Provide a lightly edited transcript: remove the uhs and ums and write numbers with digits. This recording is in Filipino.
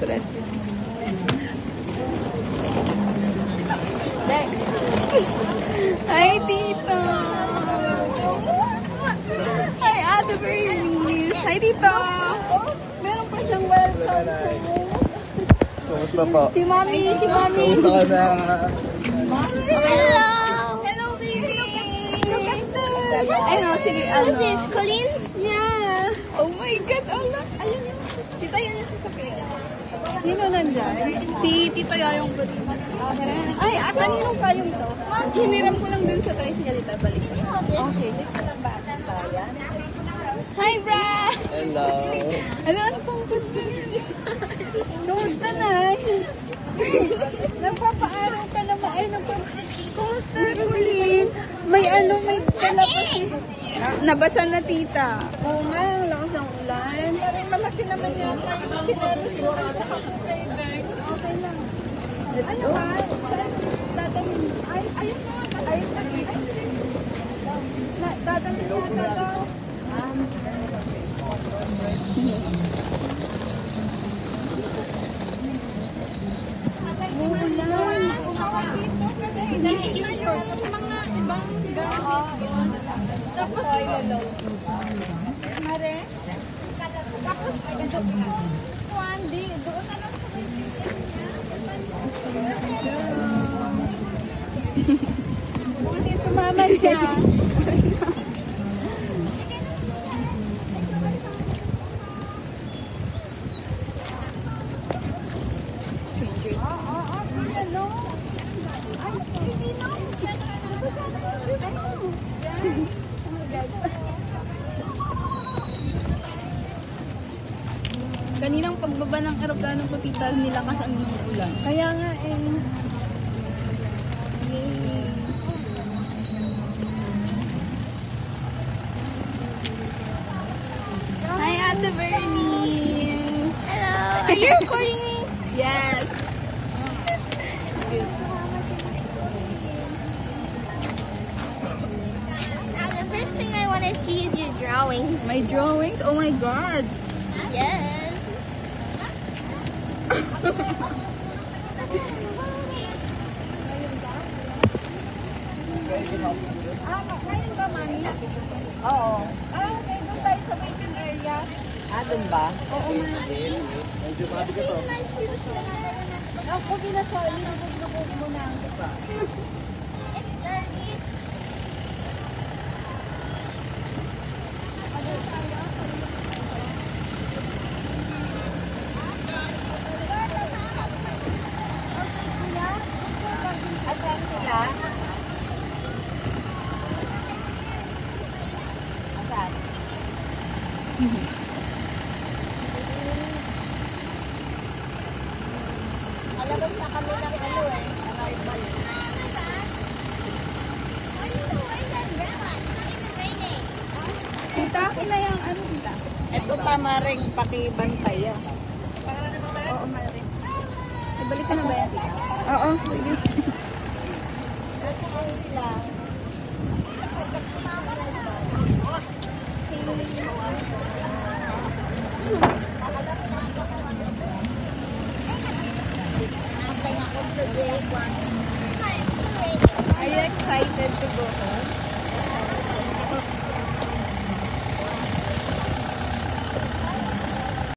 dress. Hi, Tito! Hi, Ate Bernice! Hi, Tito! Meron pa siyang welcome. Kumusta po? Si Mami! Kumusta ka na? Hello! Hello, baby! Look at that! Ano, sige, What's this, Colleen? Yeah! Oh my God! Allah! Ayun yung Tita, yan yung sasakyan. Sino nandyan? Si Tito Yoyong ko dito. Ay, kaninong payong to? Hiniram ko lang dun sa tricycle dito. Balik. Okay. Hi, Bra! Hello. Ano pong ganda? Kumusta na? Nagpapaaraw ka naman. Ay, kumusta, Colleen? May dala pa si... Nabasa na, tita. Oo nga, ang lakas ng ulan. Parang malaki naman yata yung kinelos ko. Okay lang. Ano ba? Dadalhin. Ay, ayun na. Ayun na. Dadalhin yata daw. Umuulan. Mga ibang tapos mare. Tapos Wandy, doon na lang sa Wandy, sumama siya. Kaninang pagbaba ng aeroplano ko, tita, nilakas ang ulan. Kaya nga eh. Yay. Hi, Ate Bernice. Hello. Are you recording me? Yes. Now, the first thing I want to see is your drawings. My drawings? Oh my God. Yes. Ngayon ba, Mami? Oo. Okay. Doon tayo sa waiting area. Doon ba? Oo, Mami. Medyo mabi ka to. Ako, ginasali. Nabog mo na. It's dirty. Asan sila? Asan? Alabas na kami ng arrival. Why are you wearing that umbrella? It's not even raining. Tita, akin na yung tita? Ito pa maring pakibantay. Oo, Maring. Ibalik ka na ba yan, tita? Oo, sige. Are you excited to go home?